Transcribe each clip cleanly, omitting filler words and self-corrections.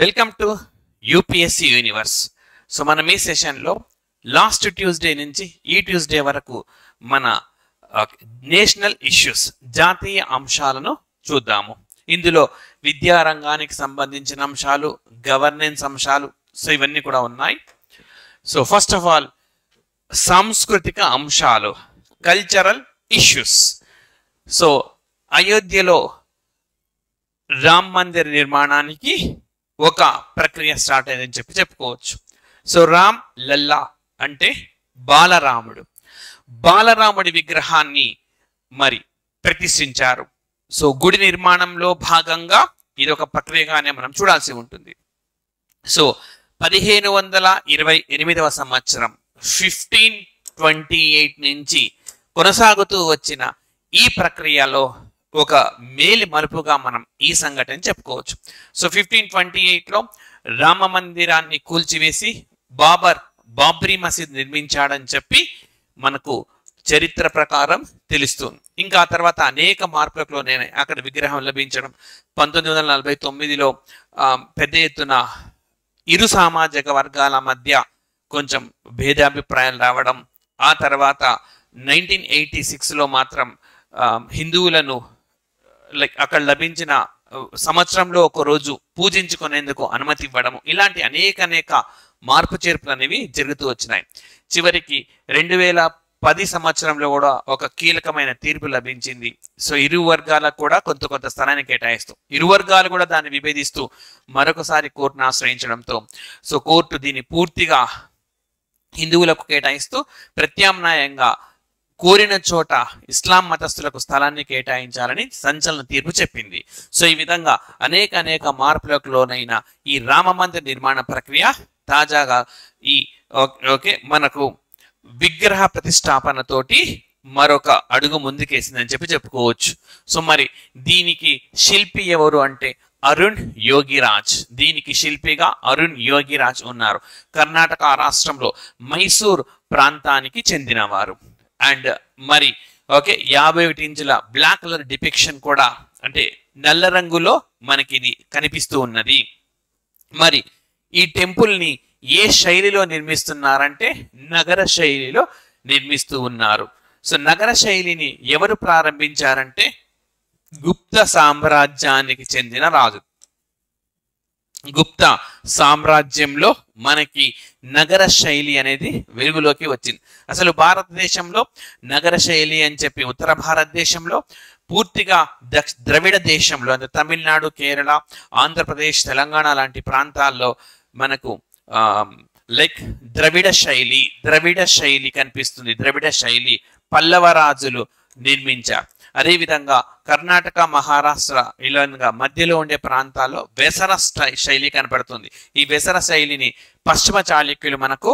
Welcome to UPSC universe. So మనం ఈ సెషన్లో లాస్ట్ ట్యూస్డే నుంచి ఈ ట్యూస్డే వరకు మన నేషనల్ ఇష్యూస్ జాతీయ అంశాలను చూద్దాము. ఇందులో విద్యారంగానికి సంబంధించిన అంశాలు, గవర్నెన్స్ అంశాలు, సో ఇవన్నీ కూడా ఉన్నాయి. సో ఫస్ట్ ఆఫ్ ఆల్ సాంస్కృతిక అంశాలు, కల్చరల్ ఇష్యూస్. సో అయోధ్యలో రామ్ మందిర్ నిర్మాణానికి ఒక ప్రక్రియ స్టార్ట్ అయిందని చెప్పుకోవచ్చు. సో రామ్ లల్లా అంటే బాలరాముడు, బాలరాముడి విగ్రహాన్ని మరి ప్రతిష్ఠించారు. సో గుడి నిర్మాణంలో భాగంగా ఇది ఒక ప్రక్రియగానే మనం చూడాల్సి ఉంటుంది. సో 1528వ సంవత్సరం 1528 నుంచి కొనసాగుతూ వచ్చిన ఈ ప్రక్రియలో ఒక మేలి మలుపుగా మనం ఈ సంఘటన చెప్పుకోవచ్చు. సో 1528లో రామ మందిరాన్ని కూల్చివేసి బాబ్రీ మసీద్ నిర్మించాడని చెప్పి మనకు చరిత్ర ప్రకారం తెలుస్తుంది. ఇంకా ఆ తర్వాత అనేక మార్పులకు నేను అక్కడ విగ్రహం లభించడం, 1949లో పెద్ద ఎత్తున ఇరు సామాజిక వర్గాల మధ్య కొంచెం భేదాభిప్రాయాలు రావడం, ఆ తర్వాత 1986లో మాత్రం హిందువులను అక్కడ లభించిన సంవత్సరంలో ఒక రోజు పూజించుకునేందుకు అనుమతి ఇవ్వడము, ఇలాంటి అనేక మార్పు చేర్పులు అనేవి జరుగుతూ వచ్చినాయి. చివరికి 2010 సంవత్సరంలో కూడా ఒక కీలకమైన తీర్పు లభించింది. సో ఇరు వర్గాలకు కూడా కొంత స్థలాన్ని కేటాయిస్తూ, ఇరు వర్గాలు కూడా దాన్ని విభేదిస్తూ మరొకసారి కోర్టును ఆశ్రయించడంతో సో కోర్టు దీన్ని పూర్తిగా హిందువులకు కేటాయిస్తూ ప్రత్యామ్నాయంగా కోరిన చోట ఇస్లాం మతస్థులకు స్థలాన్ని కేటాయించాలని సంచలన తీర్పు చెప్పింది. సో ఈ విధంగా అనేక మార్పులకు లోనైన ఈ రామ మందిర్ నిర్మాణ ప్రక్రియ తాజాగా ఈ మనకు విగ్రహ ప్రతిష్టాపనతోటి మరొక అడుగు ముందుకేసిందని చెప్పుకోవచ్చు. సో మరి దీనికి శిల్పి ఎవరు అంటే అరుణ్ యోగిరాజ్. దీనికి శిల్పిగా అరుణ్ యోగిరాజ్ ఉన్నారు. కర్ణాటక రాష్ట్రంలో మైసూర్ ప్రాంతానికి చెందినవారు. అండ్ మరి 51 ఇంచుల బ్లాక్ కలర్ డిపిక్షన్ కూడా, అంటే నల్ల రంగులో మనకి ఇది కనిపిస్తూ ఉన్నది. మరి ఈ టెంపుల్ ని ఏ శైలిలో నిర్మిస్తున్నారంటే నగర శైలిలో నిర్మిస్తూ ఉన్నారు. సో నగర శైలిని ఎవరు ప్రారంభించారంటే గుప్త సామ్రాజ్యానికి చెందిన రాజు. గుప్త సామ్రాజ్యంలో మనకి నగర శైలి అనేది వెలుగులోకి వచ్చింది. అసలు భారతదేశంలో నగర శైలి అని చెప్పి ఉత్తర భారతదేశంలో పూర్తిగా ద్రవిడ దేశంలో అంటే తమిళనాడు, కేరళ, ఆంధ్రప్రదేశ్, తెలంగాణ లాంటి ప్రాంతాల్లో మనకు ద్రవిడ శైలి కనిపిస్తుంది. ద్రవిడ శైలి పల్లవ రాజులు నిర్మించారు. అదేవిధంగా కర్ణాటక, మహారాష్ట్ర ఇలా మధ్యలో ఉండే ప్రాంతాల్లో వెసర శైలి కనపడుతుంది. ఈ వెసర శైలిని పశ్చిమ చాళుక్యులు మనకు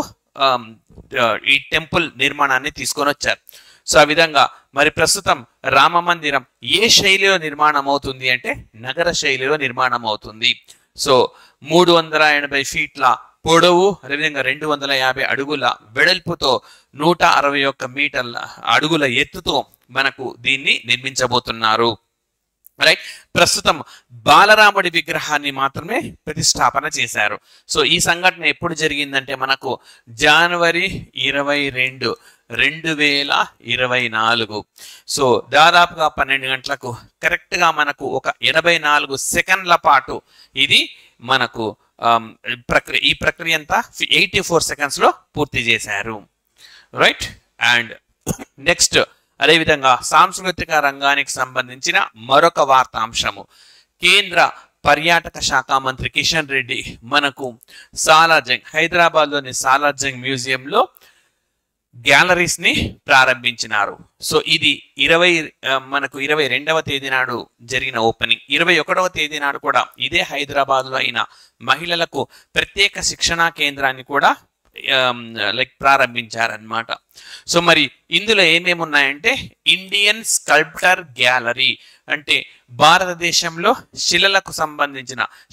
ఈ టెంపుల్ నిర్మాణాన్ని తీసుకొని వచ్చారు. సో ఆ విధంగా మరి ప్రస్తుతం రామ మందిరం ఏ శైలిలో నిర్మాణం అవుతుంది అంటే నగర శైలిలో నిర్మాణం అవుతుంది. సో 380 ఫీట్ల పొడవు, అదేవిధంగా 250 అడుగుల వెడల్పుతో 161 మీటర్ల అడుగుల ఎత్తుతో మనకు దీన్ని నిర్మించబోతున్నారు. రైట్, ప్రస్తుతం బాలరాముడి విగ్రహాన్ని మాత్రమే ప్రతిష్టాపన చేశారు. సో ఈ సంఘటన ఎప్పుడు జరిగిందంటే మనకు జనవరి 22, 2024. సో దాదాపుగా 12 గంటలకు కరెక్ట్గా మనకు ఒక 84 సెకండ్ల పాటు ఇది మనకు ఈ ప్రక్రియ అంతా 84 సెకండ్స్లో పూర్తి చేశారు. రైట్, అండ్ నెక్స్ట్ అదేవిధంగా సాంస్కృతిక రంగానికి సంబంధించిన మరొక వార్తాంశము. కేంద్ర పర్యాటక శాఖ మంత్రి కిషన్ రెడ్డి మనకు సాలార్జంగ్, హైదరాబాద్లోని సాలార్జంగ్ మ్యూజియంలో గ్యాలరీస్ ని ప్రారంభించినారు. సో ఇది 22వ తేదీ నాడు జరిగిన ఓపెనింగ్. 21వ తేదీ నాడు కూడా ఇదే హైదరాబాద్ లో అయిన మహిళలకు ప్రత్యేక శిక్షణా కేంద్రాన్ని కూడా ప్రారంభించారనమాట. సో మరి ఇందులో ఏమేమి ఉన్నాయంటే ఇండియన్ స్కల్ప్టర్ గ్యాలరీ, అంటే భారతదేశంలో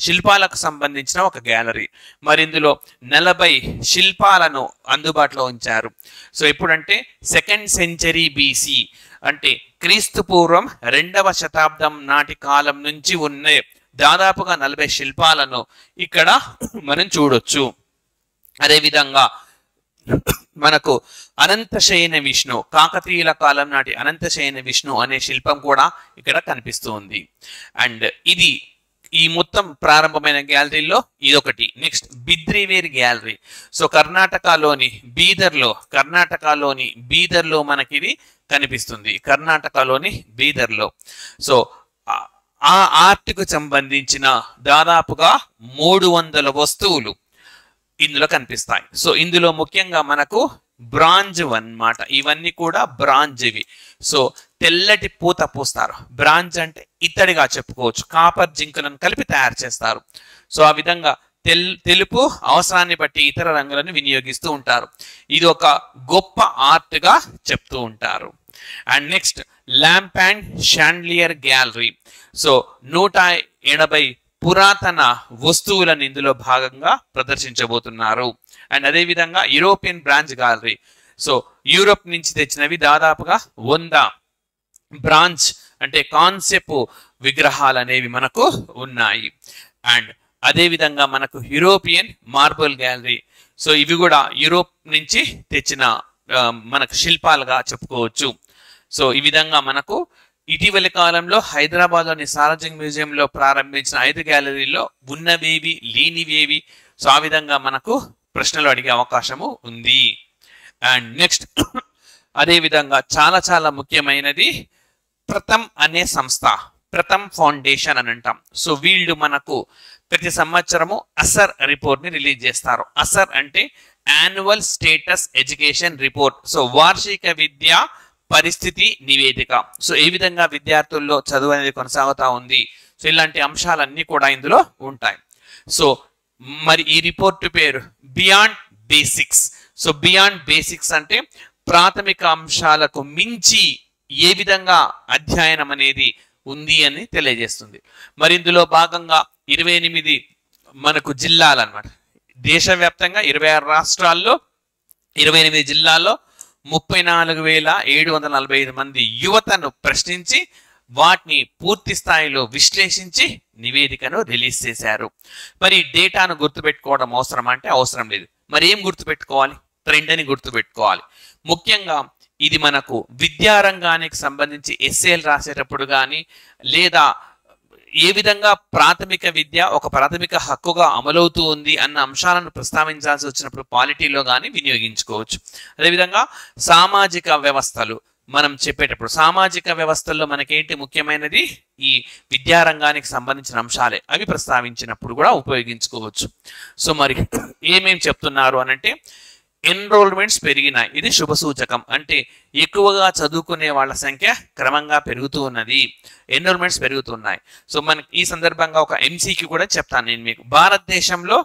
శిల్పాలకు సంబంధించిన ఒక గ్యాలరీ. మరి ఇందులో 40 శిల్పాలను అందుబాటులో ఉంచారు. సో ఎప్పుడంటే 2nd సెంచరీ BC, అంటే క్రీస్తు పూర్వం 2వ శతాబ్దం నాటి కాలం నుంచి ఉన్న దాదాపుగా 40 శిల్పాలను ఇక్కడ మనం చూడొచ్చు. అదేవిధంగా మనకు అనంతశయన విష్ణు, కాకతీయుల కాలం నాటి అనంతశయన విష్ణు అనే శిల్పం కూడా ఇక్కడ కనిపిస్తూ ఉంది. అండ్ ఇది ఈ మొత్తం ప్రారంభమైన గ్యాలరీలో ఇదొకటి. Next బిద్రీవేర్ gallery. సో కర్ణాటకలోని బీదర్లో మనకి ఇది కనిపిస్తుంది. కర్ణాటకలోని బీదర్లో. సో ఆ ఆర్ట్కు సంబంధించిన దాదాపుగా 300 వస్తువులు ఇందులో కనిపిస్తాయి. సో ఇందులో ముఖ్యంగా మనకు బ్రాంజ్ అన్నమాట. ఇవన్నీ కూడా బ్రాంజ్వి. సో తెల్లటి పూత పూస్తారు. బ్రాంజ్ అంటే ఇత్తడిగా చెప్పుకోవచ్చు. కాపర్ జింకులను కలిపి తయారు చేస్తారు. సో ఆ విధంగా తెలుపు అవసరాన్ని బట్టి ఇతర రంగులను వినియోగిస్తూ ఉంటారు. ఇది ఒక గొప్ప ఆర్ట్ గా చెప్తూ ఉంటారు. And next lamp and chandelier gallery. So 180 పురాతన వస్తువులను ఇందులో భాగంగా ప్రదర్శించబోతున్నారు. అండ్ అదేవిధంగా European bronze gallery. So Europe నుంచి తెచ్చినవి దాదాపుగా 100 బ్రాంజ్ అంటే కాన్సెప్ట్ విగ్రహాలు అనేవి మనకు ఉన్నాయి. అండ్ అదేవిధంగా మనకు యూరోపియన్ మార్బుల్ గ్యాలరీ. సో ఇవి కూడా యూరోప్ నుంచి తెచ్చిన మనకు శిల్పాలుగా చెప్పుకోవచ్చు. సో ఈ విధంగా మనకు ఇటీవలి కాలంలో హైదరాబాద్లోని సాలార్జంగ్ మ్యూజియంలో ప్రారంభించిన 5 గ్యాలరీలో ఉన్నవేవి లేనివేవి, సో ఆ విధంగా మనకు ప్రశ్నలు అడిగే అవకాశము ఉంది. అండ్ నెక్స్ట్ అదేవిధంగా చాలా చాలా ముఖ్యమైనది ప్రథమ్ అనే సంస్థ, ప్రథమ్ ఫౌండేషన్ అని అంటాం. సో వీళ్ళు మనకు ప్రతి సంవత్సరము అసర్ రిపోర్ట్ ని రిలీజ్ చేస్తారు. అసర్ అంటే annual status education report. So వార్షిక విద్యా పరిస్థితి నివేదిక. సో ఏ విధంగా విద్యార్థుల్లో చదువు అనేది కొనసాగుతా ఉంది, సో ఇలాంటి అంశాలన్నీ కూడా ఇందులో ఉంటాయి. సో మరి ఈ రిపోర్టు పేరు beyond basics. So beyond basics అంటే ప్రాథమిక అంశాలకు మించి ఏ విధంగా అధ్యయనం అనేది ఉంది అని తెలియజేస్తుంది. మరి ఇందులో భాగంగా 28 మనకు జిల్లాలు అన్నమాట. దేశవ్యాప్తంగా 26 రాష్ట్రాల్లో 28 జిల్లాల్లో 34,745 మంది యువతను ప్రశ్నించి వాటిని పూర్తి స్థాయిలో విశ్లేషించి నివేదికను రిలీజ్ చేశారు. మరి డేటాను గుర్తుపెట్టుకోవడం అవసరం అంటే అవసరం లేదు. మరి ఏం గుర్తుపెట్టుకోవాలి? ట్రెండ్ అని గుర్తుపెట్టుకోవాలి. ముఖ్యంగా ఇది మనకు విద్యారంగానికి సంబంధించి ఎస్ఏలు రాసేటప్పుడు కానీ లేదా ఏ విధంగా ప్రాథమిక విద్య ఒక ప్రాథమిక హక్కుగా అమలవుతూ ఉంది అన్న అంశాలను ప్రస్తావించాల్సి వచ్చినప్పుడు పాలిటీలో కానీ వినియోగించుకోవచ్చు. అదేవిధంగా సామాజిక వ్యవస్థలు మనం చెప్పేటప్పుడు సామాజిక వ్యవస్థల్లో మనకేంటి ముఖ్యమైనది ఈ విద్యారంగానికి సంబంధించిన అంశాలే, అవి ప్రస్తావించినప్పుడు కూడా ఉపయోగించుకోవచ్చు. సో మరి ఏమేం చెప్తున్నారు అనంటే ఎన్రోల్మెంట్స్ పెరిగినాయి. ఇది శుభ సూచకం. అంటే ఎక్కువగా చదువుకునే వాళ్ళ సంఖ్య క్రమంగా పెరుగుతూ ఉన్నది. ఎన్రోల్మెంట్స్ పెరుగుతున్నాయి. సో మనకి ఈ సందర్భంగా ఒక ఎంసీకి కూడా చెప్తాను నేను మీకు. భారతదేశంలో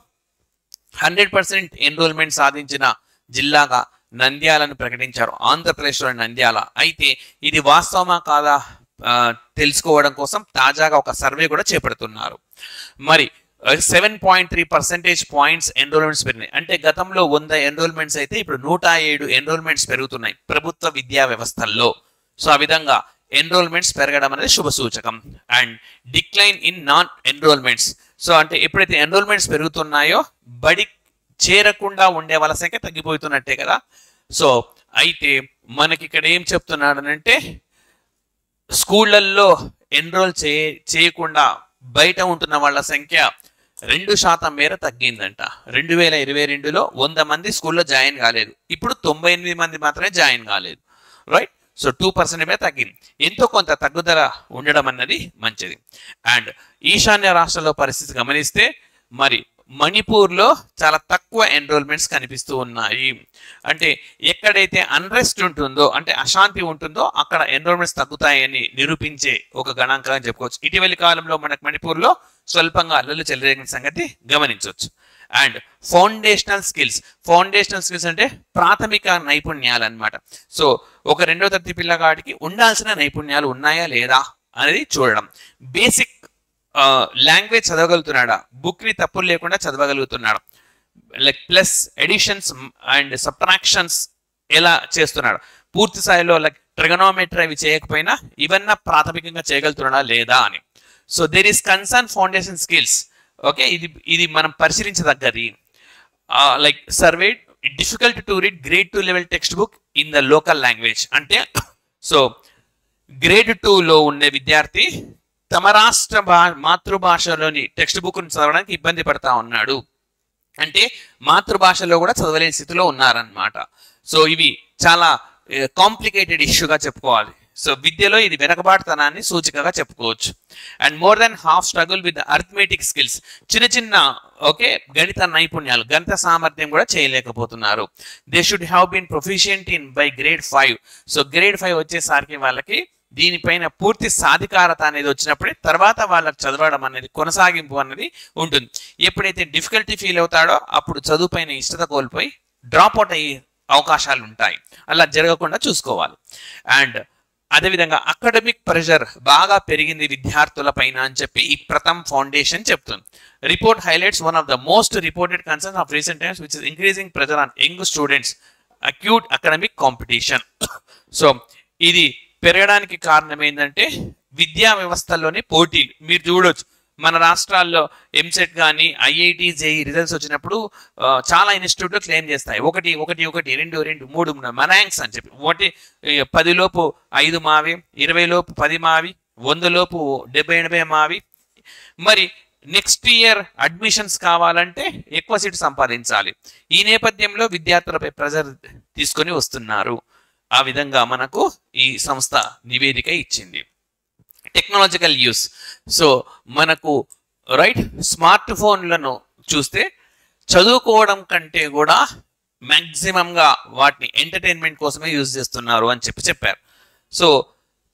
100% ఎన్రోల్మెంట్ సాధించిన జిల్లాగా నంద్యాలను ప్రకటించారు. ఆంధ్రప్రదేశ్లోని నంద్యాల. అయితే ఇది వాస్తవమా కాదా తెలుసుకోవడం కోసం తాజాగా ఒక సర్వే కూడా చేపడుతున్నారు. మరి 7.3% పాయింట్స్ ఎన్రోల్మెంట్స్ పెరిగినాయి. అంటే గతంలో 100 ఎన్రోల్మెంట్స్ అయితే ఇప్పుడు 107 ఎన్రోల్మెంట్స్ పెరుగుతున్నాయి ప్రభుత్వ విద్యా వ్యవస్థల్లో. సో ఆ విధంగా ఎన్రోల్మెంట్స్ పెరగడం అనేది శుభ సూచకం. And decline in non enrolments. So అంటే ఎప్పుడైతే ఎన్రోల్మెంట్స్ పెరుగుతున్నాయో బడి చేరకుండా ఉండే వాళ్ళ సంఖ్య తగ్గిపోతున్నట్టే కదా. సో అయితే మనకి ఇక్కడ ఏం చెప్తున్నాడనంటే స్కూళ్ళల్లో ఎన్రోల్ చేయకుండా బయట ఉంటున్న వాళ్ళ సంఖ్య 2% మేర తగ్గిందంట. 2022లో 100 మంది స్కూల్లో జాయిన్ కాలేదు. ఇప్పుడు 98 మంది మాత్రమే జాయిన్ కాలేదు. రైట్. సో 2% మీద తగ్గింది. ఎంతో కొంత తగ్గుదల ఉండడం అన్నది మంచిది. అండ్ ఈశాన్య రాష్ట్రాల్లో పరిస్థితి గమనిస్తే మరి మణిపూర్లో చాలా తక్కువ ఎన్రోల్మెంట్స్ కనిపిస్తూ ఉన్నాయి. అంటే ఎక్కడైతే అన్రెస్ట్ ఉంటుందో అంటే అశాంతి ఉంటుందో అక్కడ ఎన్రోల్మెంట్స్ తగ్గుతాయని నిరూపించే ఒక గణాంకంగా చెప్పుకోవచ్చు. ఇటీవలి కాలంలో మనకు మణిపూర్లో స్వల్పంగా అల్లలు చెలరేగిన సంగతి గమనించవచ్చు. And foundational skills. Foundational skills అంటే ప్రాథమిక నైపుణ్యాలు అన్నమాట. సో ఒక 2వ తరగతి పిల్లగాడికి ఉండాల్సిన నైపుణ్యాలు ఉన్నాయా లేదా అనేది చూడడం. బేసిక్ లాంగ్వేజ్ చదవగలుగుతున్నాడా, బుక్ ని తప్పులు లేకుండా చదవగలుగుతున్నాడు, like plus additions and subtractions ఎలా చేస్తున్నాడు, పూర్తి స్థాయిలో లైక్ ట్రిగనోమెట్రీ అవి చేయకపోయినా ఇవన్నీ ప్రాథమికంగా చేయగలుగుతున్నాడా లేదా అని. So there is concern foundation skills. Okay, ఇది మనం పరిశీలించదగ్గది. Like survey difficult to read grade 2 level text book in the local language. అంటే సో గ్రేడ్ 2లో ఉండే విద్యార్థి తమ రాష్ట్ర మాతృభాషలోని టెక్స్ట్ బుక్ చదవడానికి ఇబ్బంది పడతా ఉన్నాడు. అంటే మాతృభాషలో కూడా చదవలేని స్థితిలో ఉన్నారనమాట. సో ఇవి చాలా కాంప్లికేటెడ్ ఇష్యూగా చెప్పుకోవాలి. సో విద్యలో ఇది వెనకబాటుతనాన్ని సూచికగా చెప్పుకోవచ్చు. And more than half struggle with arithmetic skills. చిన్న ఓకే గణిత నైపుణ్యాలు, గణిత సామర్థ్యం కూడా చేయలేకపోతున్నారు. They should have been proficient in by grade 5. So grade 5 వచ్చేసరికి వాళ్ళకి దీనిపైన పూర్తి సాధికారత అనేది వచ్చినప్పుడే తర్వాత వాళ్ళకి చదవడం అనేది కొనసాగింపు అనేది ఉంటుంది. ఎప్పుడైతే డిఫికల్టీ ఫీల్ అవుతాడో అప్పుడు చదువు పైన ఇష్టత కోల్పోయి డ్రాప్ అవుట్ అయ్యే అవకాశాలు ఉంటాయి. అలా జరగకుండా చూసుకోవాలి. అండ్ అదేవిధంగా అకాడమిక్ ప్రెషర్ బాగా పెరిగింది విద్యార్థుల పైన అని చెప్పి ఈ ప్రథమ్ ఫౌండేషన్ చెప్తుంది. Report highlights one of the most reported concerns of recent times which is increasing pressure on young students, acute academic competition. So ఇది పెరగడానికి కారణం ఏంటంటే విద్యా వ్యవస్థల్లోని పోటీలు. మీరు చూడొచ్చు మన రాష్ట్రాల్లో ఎంసెట్ కానీ ఐఐటి జేఈ రిజల్ట్స్ వచ్చినప్పుడు చాలా ఇన్స్టిట్యూట్లు క్లెయిమ్ చేస్తాయి 1 1 1 2 2 3 మన ర్యాంక్స్ అని చెప్పి. 10 లోపు 5 మావి, 20 లోపు 10 మావి, 100 లోపు 70 80 మావి. మరి నెక్స్ట్ ఇయర్ అడ్మిషన్స్ కావాలంటే ఎక్కువ సీటు సంపాదించాలి. ఈ నేపథ్యంలో విద్యార్థులపై ప్రెజర్ తీసుకొని వస్తున్నారు. ఆ విధంగా మనకు ఈ సంస్థ నివేదిక ఇచ్చింది. Technological use. సో మనకు రైట్ స్మార్ట్ ఫోన్లను చూస్తే చదువుకోవడం కంటే కూడా మ్యాక్సిమంగా వాటిని ఎంటర్టైన్మెంట్ కోసమే యూజ్ చేస్తున్నారు అని చెప్పారు. సో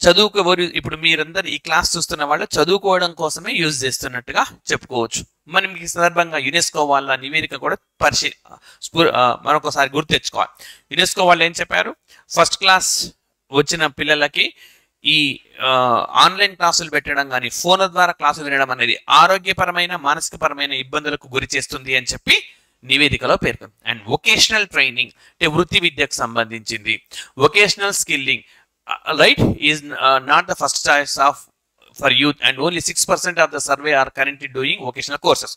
చదువుకోవరు ఇప్పుడు మీరందరూ ఈ క్లాస్ చూస్తున్న వాళ్ళు చదువుకోవడం కోసమే యూజ్ చేస్తున్నట్టుగా చెప్పుకోవచ్చు. మనం ఈ సందర్భంగా యునెస్కో వాళ్ళ నివేదిక కూడా మరొకసారి గుర్తు తెచ్చుకోవాలి. యునెస్కో వాళ్ళు ఏం చెప్పారు, ఫస్ట్ క్లాస్ వచ్చిన పిల్లలకి ఈ ఆన్లైన్ క్లాసులు పెట్టడం కానీ ఫోన్ల ద్వారా క్లాసులు వినడం అనేది ఆరోగ్యపరమైన మానసికపరమైన ఇబ్బందులకు గురి చేస్తుంది అని చెప్పి నివేదికలో పేర్కొంది. అండ్ వొకేషనల్ ట్రైనింగ్ అంటే వృత్తి విద్యకు సంబంధించింది. Vocational skilling right is not the first choice of for youth and only 6% of the survey are currently doing vocational courses.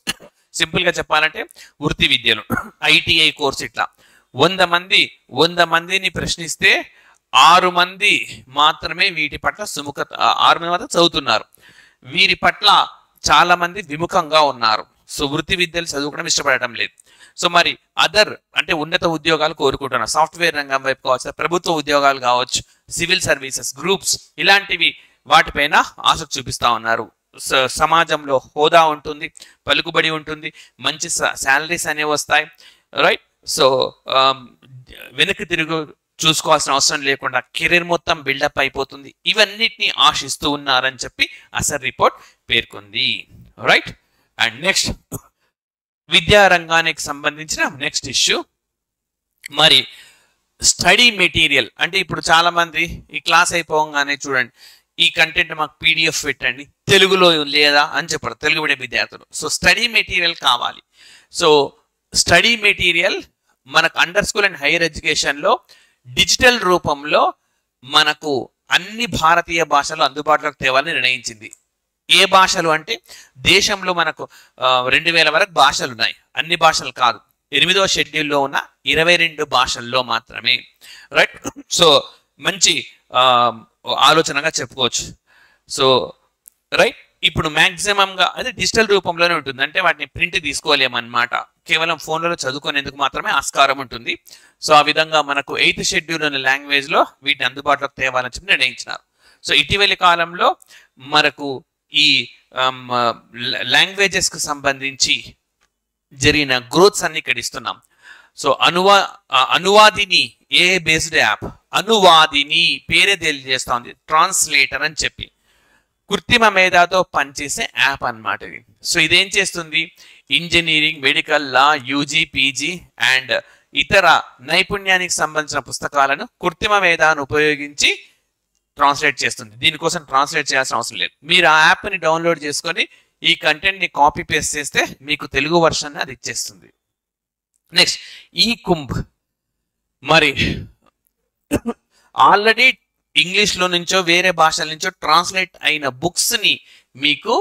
Simple గా చెప్పాలంటే వృత్తి విద్యలు ఐటీఐ కోర్స్ ఇట్లా 100 మందిని ప్రశ్నిస్తే 6 మంది మాత్రమే వీటి పట్ల 6 మంది మాత్రం చదువుతున్నారు. వీరి పట్ల చాలా మంది విముఖంగా ఉన్నారు. సో వృత్తి విద్యలు చదువుకోవడం ఇష్టపడటం లేదు. సో మరి అదర్ అంటే ఉన్నత ఉద్యోగాలు కోరుకుంటున్నారు. సాఫ్ట్వేర్ రంగం వైపు కావచ్చు, ప్రభుత్వ ఉద్యోగాలు కావచ్చు, సివిల్ సర్వీసెస్ గ్రూప్స్ ఇలాంటివి వాటిపైన ఆసక్తి చూపిస్తా ఉన్నారు. సమాజంలో హోదా ఉంటుంది, పలుకుబడి ఉంటుంది, మంచి శాలరీస్ అనేవి వస్తాయి. రైట్. సో వెనక్కి తిరుగు చూసుకోవాల్సిన అవసరం లేకుండా కెరీర్ మొత్తం బిల్డప్ అయిపోతుంది. ఇవన్నిటిని ఆశిస్తూ ఉన్నారని చెప్పి అసలు రిపోర్ట్ పేర్కొంది. రైట్. అండ్ నెక్స్ట్ విద్యా రంగానికి సంబంధించిన నెక్స్ట్ ఇష్యూ మరి స్టడీ మెటీరియల్. అంటే ఇప్పుడు చాలా మంది ఈ క్లాస్ అయిపోగానే చూడండి ఈ కంటెంట్ మాకు పీడిఎఫ్ పెట్టండి, తెలుగులో లేదా అని చెప్పారు తెలుగు మీడియం విద్యార్థులు. సో స్టడీ మెటీరియల్ కావాలి. సో స్టడీ మెటీరియల్ మనకు అండర్ స్కూల్ అండ్ హైయర్ ఎడ్యుకేషన్లో డిజిటల్ రూపంలో మనకు అన్ని భారతీయ భాషలు అందుబాటులోకి తేవాలని నిర్ణయించింది. ఏ భాషలు అంటే దేశంలో మనకు 2000 వరకు భాషలు ఉన్నాయి. అన్ని భాషలు కాదు, 8వ షెడ్యూల్లో ఉన్న 22 భాషల్లో మాత్రమే. రైట్. సో మంచి ఆలోచనగా చెప్పుకోవచ్చు. So right. ఇప్పుడు మ్యాక్సిమంగా అదే డిజిటల్ రూపంలోనే ఉంటుంది. అంటే వాటిని ప్రింట్ తీసుకోలేమన్నమాట. కేవలం ఫోన్లలో చదువుకునేందుకు మాత్రమే ఆస్కారం ఉంటుంది. సో ఆ విధంగా మనకు 8th షెడ్యూల్ అనే లాంగ్వేజ్లో వీటిని అందుబాటులోకి తేవాలని చెప్పి నిర్ణయించినారు. సో ఇటీవలి కాలంలో మనకు ఈ లాంగ్వేజెస్కి సంబంధించి జరిగిన గ్రోత్స్ అన్ని ఇక్కడ ఇస్తున్నాం. సో అనువాదిని ఏ బేస్డ్ యాప్, అనువాదిని పేరే తెలియజేస్తా ఉంది, ట్రాన్స్లేటర్ అని చెప్పి కృత్రిమ మేధాతో పనిచేసే యాప్ అన్నమాట ఇది. సో ఇదేం చేస్తుంది, engineering, medical, law, UG, PG and ఇతర నైపుణ్యానికి సంబంధించిన పుస్తకాలను కృత్రిమ మేధాను ఉపయోగించి ట్రాన్స్లేట్ చేస్తుంది. దీనికోసం ట్రాన్స్లేట్ చేయాల్సిన అవసరం లేదు. మీరు ఆ యాప్ని డౌన్లోడ్ చేసుకొని ఈ కంటెంట్ని కాపీ పేస్ట్ చేస్తే మీకు తెలుగు వర్షన్ అది ఇచ్చేస్తుంది. నెక్స్ట్ ఈ కుంభ్. మరి ఆల్రెడీ ఇంగ్లీష్లో నుంచో వేరే భాషల నుంచో ట్రాన్స్లేట్ అయిన బుక్స్ని మీకు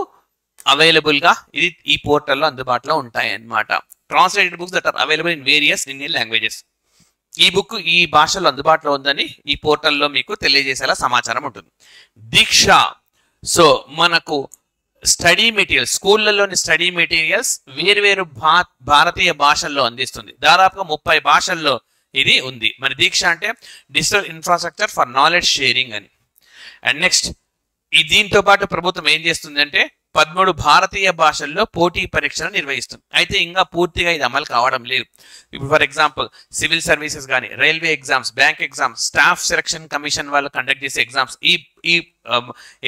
అవైలబుల్ గా ఇది ఈ పోర్టల్లో అందుబాటులో ఉంటాయి అన్నమాట. Translated books that are available in various Indian languages. ఈ బుక్ ఈ భాషలో అందుబాటులో ఉందని ఈ పోర్టల్లో మీకు తెలియజేసేలా సమాచారం ఉంటుంది. దీక్ష, సో మనకు స్టడీ మెటీరియల్స్, స్కూళ్ళలోని స్టడీ మెటీరియల్స్ వేరువేరు భారతీయ భాషల్లో అందిస్తుంది. దాదాపుగా 30 భాషల్లో ఇది ఉంది. మరి దీక్ష అంటే digital infrastructure for knowledge sharing అని. అండ్ నెక్స్ట్ దీంతో పాటు ప్రభుత్వం ఏం చేస్తుంది అంటే 13 భారతీయ భాషల్లో పోటీ పరీక్షలు నిర్వహిస్తుంది. అయితే ఇంకా పూర్తిగా ఇది అమలు కావడం లేదు. ఇప్పుడు ఫర్ ఎగ్జాంపుల్ సివిల్ సర్వీసెస్ కానీ, railway exams, bank exams, staff selection commission వాళ్ళు కండక్ట్ చేసే ఎగ్జామ్స్, ఈ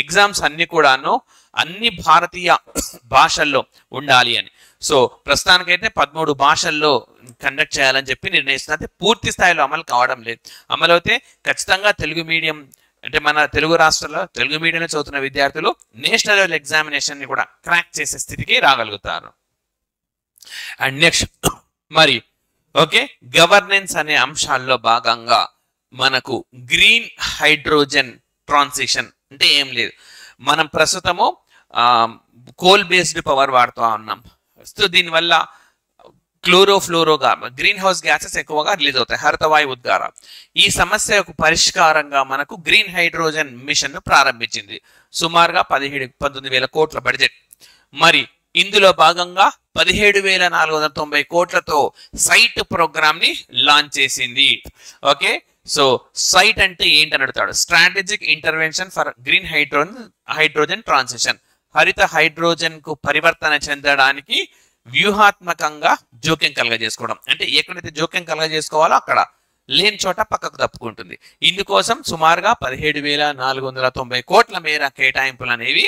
ఎగ్జామ్స్ అన్ని కూడాను అన్ని భారతీయ భాషల్లో ఉండాలి అని. సో ప్రస్తుతానికైతే 13 భాషల్లో కండక్ట్ చేయాలని చెప్పి నిర్ణయిస్తున్నారు. పూర్తి స్థాయిలో అమలు కావడం లేదు. అమలు అయితే ఖచ్చితంగా తెలుగు మీడియం అంటే మన తెలుగు రాష్ట్రాల్లో తెలుగు మీడియంలో చదువుతున్న విద్యార్థులు నేషనల్ లెవెల్ ఎగ్జామినేషన్ ని కూడా క్రాక్ చేసే స్థితికి రాగలుగుతారు. అండ్ నెక్స్ట్ మరి ఓకే, గవర్నెన్స్ అనే అంశాల్లో భాగంగా మనకు గ్రీన్ హైడ్రోజన్ ట్రాన్సిషన్ అంటే ఏం లేదు, మనం ప్రస్తుతము కోల్ బేస్డ్ పవర్ వాడుతూ ఉన్నాం. సో దీనివల్ల క్లోరోఫ్లోరోగార్ గ్రీన్ హౌస్ గ్యాసెస్ ఎక్కువగా రిలీజ్ అవుతాయి, హరితవాయు ఉద్గారాలు. ఈ సమస్యకు పరిష్కారంగా మనకు గ్రీన్ హైడ్రోజన్ మిషన్ ను ప్రారంభించింది. సుమారుగా 19,000 కోట్ల బడ్జెట్. మరి ఇందులో భాగంగా 17,490 కోట్లతో సైట్ ప్రోగ్రామ్ ని లాంచ్ చేసింది. ఓకే, సో సైట్ అంటే ఏంటని అడుగుతాడు. Strategic intervention for green hydrogen transition, హరిత హైడ్రోజన్ కు పరివర్తన చెందడానికి వ్యూహాత్మకంగా జోక్యం కలగజేసుకోవడం. అంటే ఎక్కడైతే జోక్యం కలగజేసుకోవాలో అక్కడ, లేని చోట పక్కకు తప్పుకుంటుంది. ఇందుకోసం సుమారుగా 17,490 కోట్ల మేర కేటాయింపులు అనేవి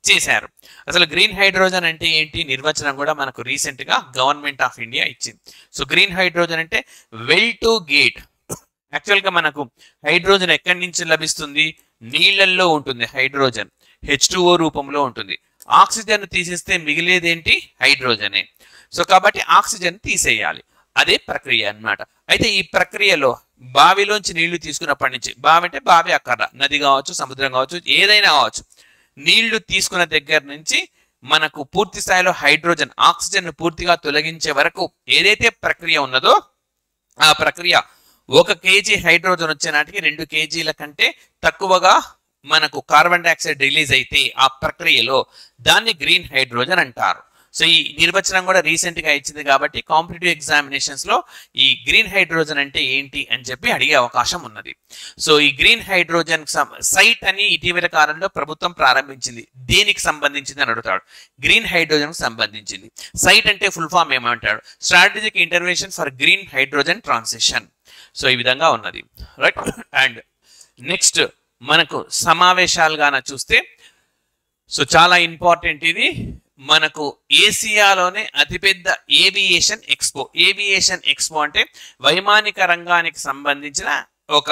చేశారు. అసలు గ్రీన్ హైడ్రోజన్ అంటే ఏంటి నిర్వచనం కూడా మనకు రీసెంట్ గా గవర్నమెంట్ ఆఫ్ ఇండియా ఇచ్చింది. సో గ్రీన్ హైడ్రోజన్ అంటే వెల్ టు గేట్. యాక్చువల్ గా మనకు హైడ్రోజన్ ఎక్కడి నుంచి లభిస్తుంది? నీళ్లలో ఉంటుంది హైడ్రోజన్, H2O రూపంలో ఉంటుంది. ఆక్సిజన్ తీసేస్తే మిగిలేదేంటి? హైడ్రోజనే. సో కాబట్టి ఆక్సిజన్ తీసేయాలి, అదే ప్రక్రియ అన్నమాట. అయితే ఈ ప్రక్రియలో బావిలోంచి నీళ్లు తీసుకున్నప్పటి నుంచి, బావి అంటే బావి అక్కడ నది కావచ్చు, సముద్రం కావచ్చు, ఏదైనా కావచ్చు, నీళ్లు తీసుకున్న దగ్గర నుంచి మనకు పూర్తి స్థాయిలో హైడ్రోజన్, ఆక్సిజన్ పూర్తిగా తొలగించే వరకు ఏదైతే ప్రక్రియ ఉన్నదో ఆ ప్రక్రియ 1 కేజీ హైడ్రోజన్ వచ్చే నాటికి 2 కేజీల కంటే తక్కువగా మనకు కార్బన్ డైఆక్సైడ్ రిలీజ్ అయితే ఆ ప్రక్రియలో దాన్ని గ్రీన్ హైడ్రోజన్ అంటారు. సో ఈ నిర్వచనం కూడా రీసెంట్ గా ఇచ్చింది కాబట్టి కాంపిటేటివ్ ఎగ్జామినేషన్స్ లో ఈ గ్రీన్ హైడ్రోజన్ అంటే ఏంటి అని చెప్పి అడిగే అవకాశం ఉన్నది. సో ఈ గ్రీన్ హైడ్రోజన్ సైట్ అని ఇటీవల కాలంలో ప్రభుత్వం ప్రారంభించింది. దేనికి సంబంధించింది అని అడుగుతాడు. గ్రీన్ హైడ్రోజన్ కు సంబంధించింది. సైట్ అంటే ఫుల్ ఫామ్ ఏమంటాడు? Strategic intervention for green hydrogen transition. So ఈ విధంగా ఉన్నది, రైట్. అండ్ నెక్స్ట్ మనకు సమావేశాలుగాన చూస్తే, సో చాలా ఇంపార్టెంట్ ఇది, మనకు ఏసియాలోనే అతిపెద్ద ఏవియేషన్ ఎక్స్పో. ఏవియేషన్ ఎక్స్పో అంటే వైమానిక రంగానికి సంబంధించిన ఒక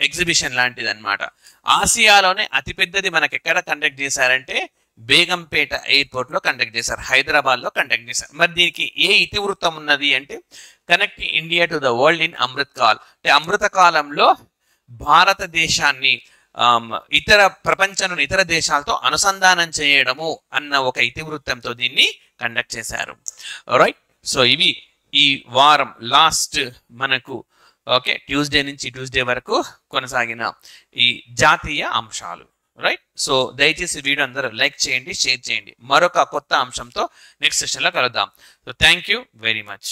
ఎగ్జిబిషన్ లాంటిది అన్నమాట. ఆసియాలోనే అతిపెద్దది మనకి ఎక్కడ కండక్ట్ చేశారంటే బేగంపేట ఎయిర్పోర్ట్ లో కండక్ట్ చేశారు, హైదరాబాద్ లో కండక్ట్ చేశారు. మరి దీనికి ఏ ఇతివృత్తం ఉన్నది అంటే connect India to the world in Amrit call. అంటే అమృత కాలంలో భారతదేశాన్ని ఇతర ప్రపంచంలోని ఇతర దేశాలతో అనుసంధానం చేయడము అన్న ఒక ఇతివృత్తంతో దీన్ని కండక్ట్ చేశారు, రైట్. సో ఇవి ఈ వారం లాస్ట్ మనకు ఓకే ట్యూస్డే నుంచి ట్యూస్డే వరకు కొనసాగిన ఈ జాతీయ అంశాలు, రైట్. సో దయచేసి వీడియో అందరూ లైక్ చేయండి, షేర్ చేయండి. మరొక కొత్త అంశంతో నెక్స్ట్ సెషన్లో కలుద్దాం. So thank you very much.